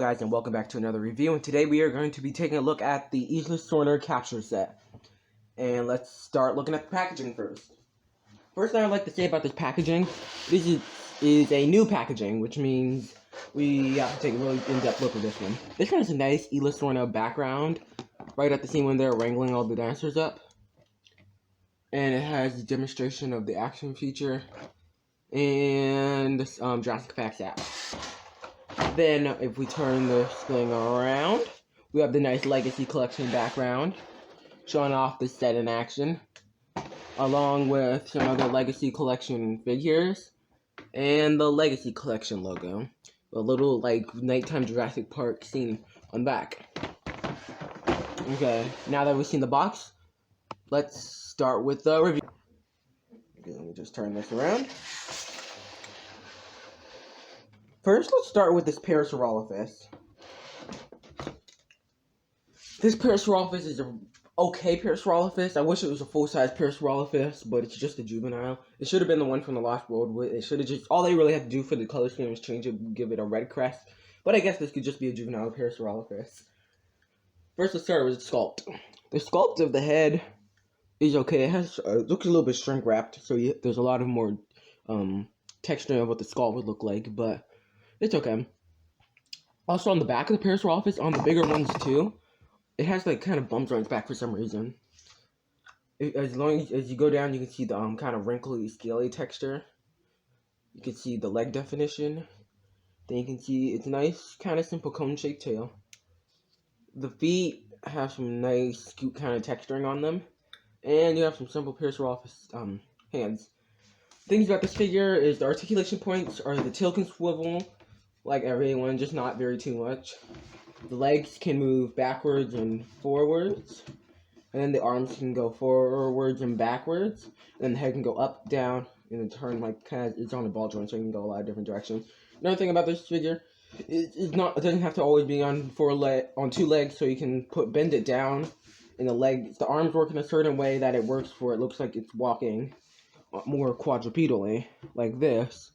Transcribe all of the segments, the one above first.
guys, and welcome back to another review. And today we are going to be taking a look at the Isla Sorna capture set. And let's start looking at the packaging first. First thing I'd like to say about this packaging, this is a new packaging, which means we have to take a really in-depth look at this one. This one has a nice Isla Sorna background, right at the scene when they're wrangling all the dancers up. And it has a demonstration of the action feature and this Jurassic app. Then, if we turn this thing around, we have the nice Legacy Collection background, showing off the set in action, along with some other Legacy Collection figures, and the Legacy Collection logo. A little, nighttime Jurassic Park scene on the back. Okay, now that we've seen the box, let's start with the review. Okay, let me just turn this around. First, let's start with this Parasaurolophus. This Parasaurolophus is an okay Parasaurolophus. I wish it was a full-size Parasaurolophus, but it's just a juvenile. It should have been the one from the Lost World. It should have just, all they really had to do for the color scheme was change it, give it a red crest. But I guess this could just be a juvenile Parasaurolophus. First, let's start with the sculpt. The sculpt of the head is okay. It has looks a little bit shrink wrapped, so there's a lot of more texture of what the sculpt would look like, but it's okay. Also, on the back of the Parasaurolophus, on the bigger ones too, it has kind of bumps on its back for some reason. As long as you go down, you can see the kind of wrinkly, scaly texture. You can see the leg definition. Then you can see it's nice, kind of simple cone-shaped tail. The feet have some nice scoop kind of texturing on them, and you have some simple Parasaurolophus hands. Things about this figure is the articulation points are the tail can swivel like everyone, just not very too much. The legs can move backwards and forwards, and then the arms can go forwards and backwards, and then the head can go up, down, and then turn it's on a ball joint, so it can go a lot of different directions. Another thing about this figure, it doesn't have to always be on two legs, so you can bend it down, and the arms work in a certain way that it works for it looks like it's walking more quadrupedally, like this,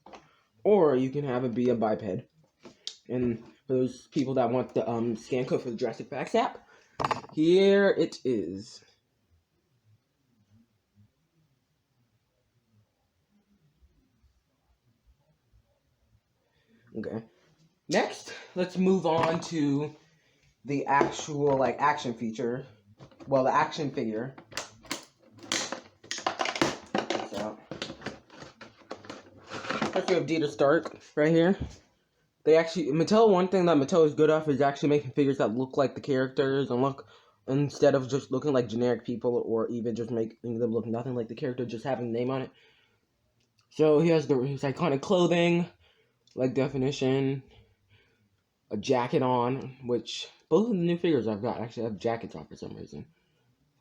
or you can have it be a biped. And for those people that want the scan code for the Jurassic Facts app, here it is. Okay. Next, let's move on to the actual action feature. Well, the action figure. First we have Dieter Stark right here. One thing that Mattel is good at is actually making figures that look like the characters and instead of just looking like generic people, or even just making them look nothing like the character, just having a name on it. So he has his iconic clothing, leg definition, a jacket on, which both of the new figures I've got actually have jackets on for some reason.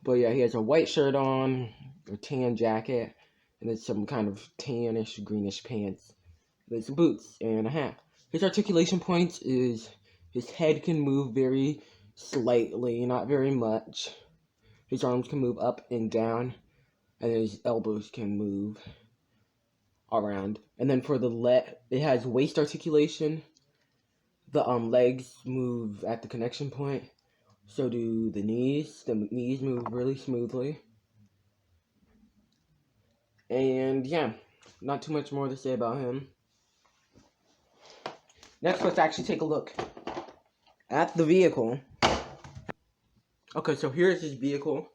But yeah, he has a white shirt on, a tan jacket, and then some kind of tannish, greenish pants. Then some boots and a hat. His articulation points is his head can move very slightly, not very much. His arms can move up and down, and his elbows can move around. And then for the it has waist articulation. The legs move at the connection point. So do the knees. The knees move really smoothly. And yeah, not too much more to say about him. Next, let's actually take a look at the vehicle. Okay, so here's his vehicle.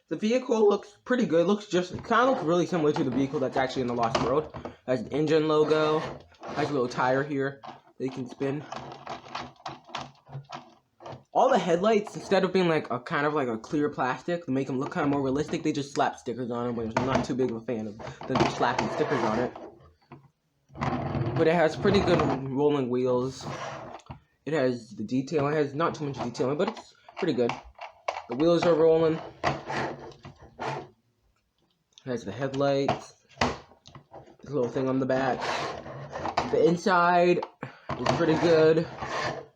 The vehicle looks pretty good. It kind of looks really similar to the vehicle that's actually in the Lost World. It has an engine logo. Has a little tire here that you can spin. All the headlights, instead of being a kind of a clear plastic to make them look kind of more realistic, they just slap stickers on them, which I'm not too big of a fan of them just slapping stickers on it. But it has pretty good rolling wheels. It has the detail. It has not too much detailing, but it's pretty good. The wheels are rolling. It has the headlights. This little thing on the back. The inside is pretty good.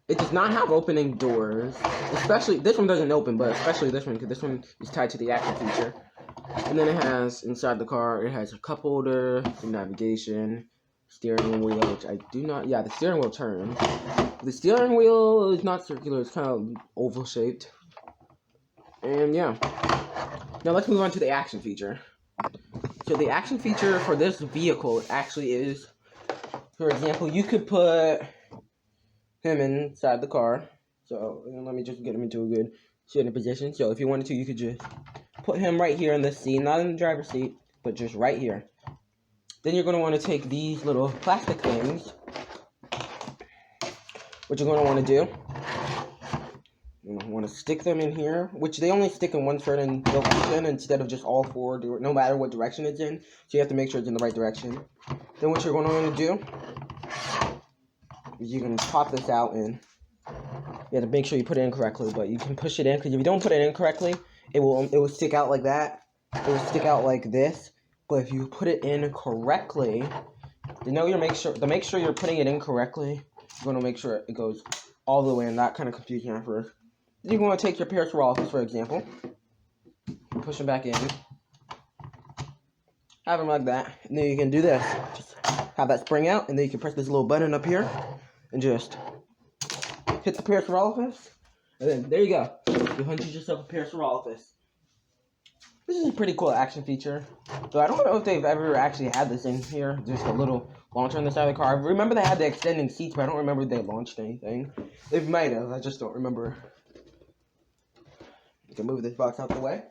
It does not have opening doors. Especially, this one doesn't open, but especially this one, because this one is tied to the action feature. And then it has, inside the car, it has a cup holder, some navigation, steering wheel, which I do not. Yeah, the steering wheel turns. The steering wheel is not circular; it's kind of oval shaped. And yeah. Now let's move on to the action feature. So the action feature for this vehicle actually is, for example, you could put him inside the car. So let me just get him into a good sitting position. So if you wanted to, you could just put him right here in the seat, not in the driver's seat, but just right here. Then you're going to want to take these little plastic things. What you're going to want to do, you want to stick them in here, which they only stick in one certain direction instead of just all four, no matter what direction it's in. So you have to make sure it's in the right direction. Then what you're going to want to do is you can pop this out and you have to make sure you put it in correctly, but you can push it in, because if you don't put it in correctly, it will stick out like that. It will stick out like this. But if you put it in correctly, to make sure you're putting it in correctly, you're going to make sure it goes all the way, and that kind of confused me at first. Then you're going to take your Pierce Rolfes, for example, push them back in, have them like that, and then you can do this. Just have that spring out, and then you can press this little button up here, and just hit the Pierce Rolfes, and then there you go. You hunted yourself a Pierce Rolfes. This is a pretty cool action feature. So I don't know if they've ever actually had this in here, just a little launcher on the side of the car. I remember they had the extending seats, but I don't remember if they launched anything. They might have, I just don't remember. You can move this box out the way.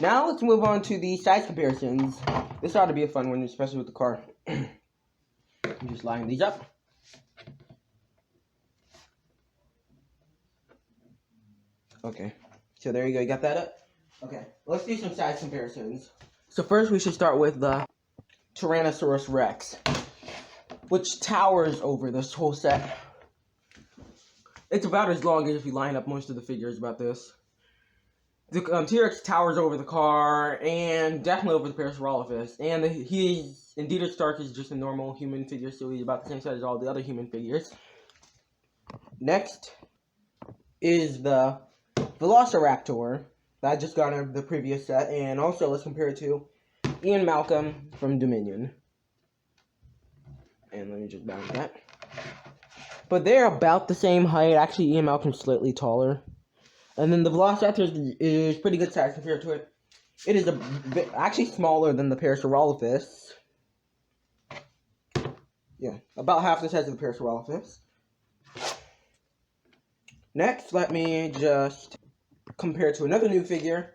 Now let's move on to the size comparisons. This ought to be a fun one, especially with the car. I'm just lining these up. Okay, so there you go, you got that up? Okay, let's do some size comparisons. So first we should start with the Tyrannosaurus Rex, which towers over this whole set. It's about as long as if you line up most of the figures about this. The T-Rex towers over the car, and definitely over the Pierce Rolfes. And Dieter Stark is just a normal human figure, so he's about the same size as all the other human figures. Next is the Velociraptor that I just got in the previous set, and also let's compare it to Ian Malcolm from Dominion. And let me just balance that. But they're about the same height. Actually, Ian Malcolm's slightly taller. And then the Velociraptor is pretty good size compared to it. It is a bit, actually smaller than the Parasaurolophus. Yeah, about half the size of the Parasaurolophus. Next, let me just compare to another new figure,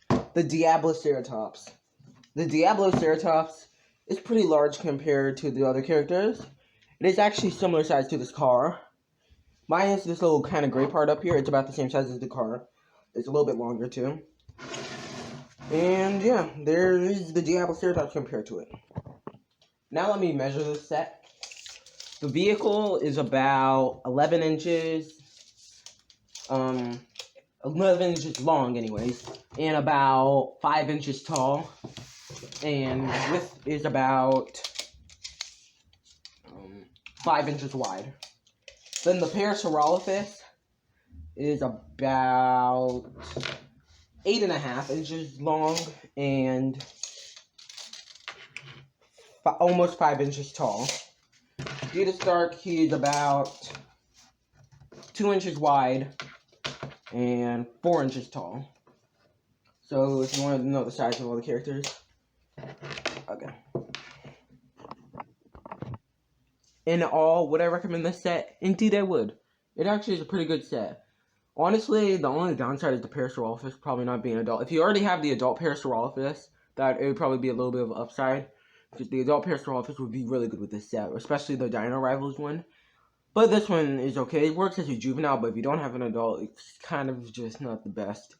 the Diabloceratops. The Diabloceratops is pretty large compared to the other characters. It is actually similar size to this car. Minus this little kind of gray part up here. It's about the same size as the car. It's a little bit longer too. And yeah, there is the Diabloceratops compared to it. Now let me measure this set. The vehicle is about 11 inches. 11 inches long anyways, and about 5 inches tall, and width is about 5 inches wide. Then the Parasaurolophus is about 8.5 inches long and almost 5 inches tall. Dieter Stark, he's about 2 inches wide and 4 inches tall. So if you want to know the size of all the characters, okay. In all, would I recommend this set? Indeed I would. It actually is a pretty good set. Honestly, the only downside is the Parasaurolophus probably not being adult. If you already have the adult Parasaurolophus, that it would probably be a little bit of an upside. Because the adult Parasaurolophus would be really good with this set, especially the Dino Rivals one. But this one is okay. It works as a juvenile, but if you don't have an adult, it's kind of just not the best.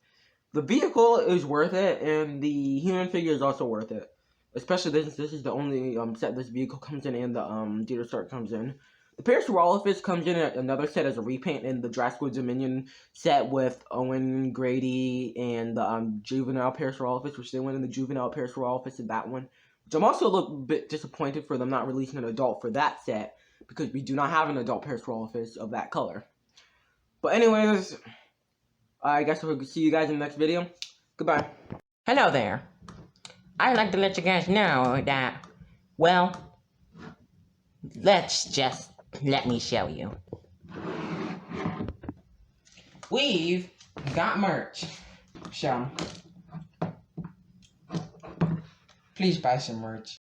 The vehicle is worth it, and the human figure is also worth it. Especially this is the only set this vehicle comes in, and the Dieter Stark comes in. The Parasaurolophus comes in another set as a repaint in the Jurassic Dominion set with Owen Grady and the juvenile Parasaurolophus, which they went in the juvenile Parasaurolophus in that one. Which I'm also a little bit disappointed for them not releasing an adult for that set, because we do not have an adult Parasaurolophus of that color. But anyways, I guess we'll see you guys in the next video. Goodbye. Hello there. I'd like to let you guys know that, well, let me show you. We've got merch. So, please buy some merch.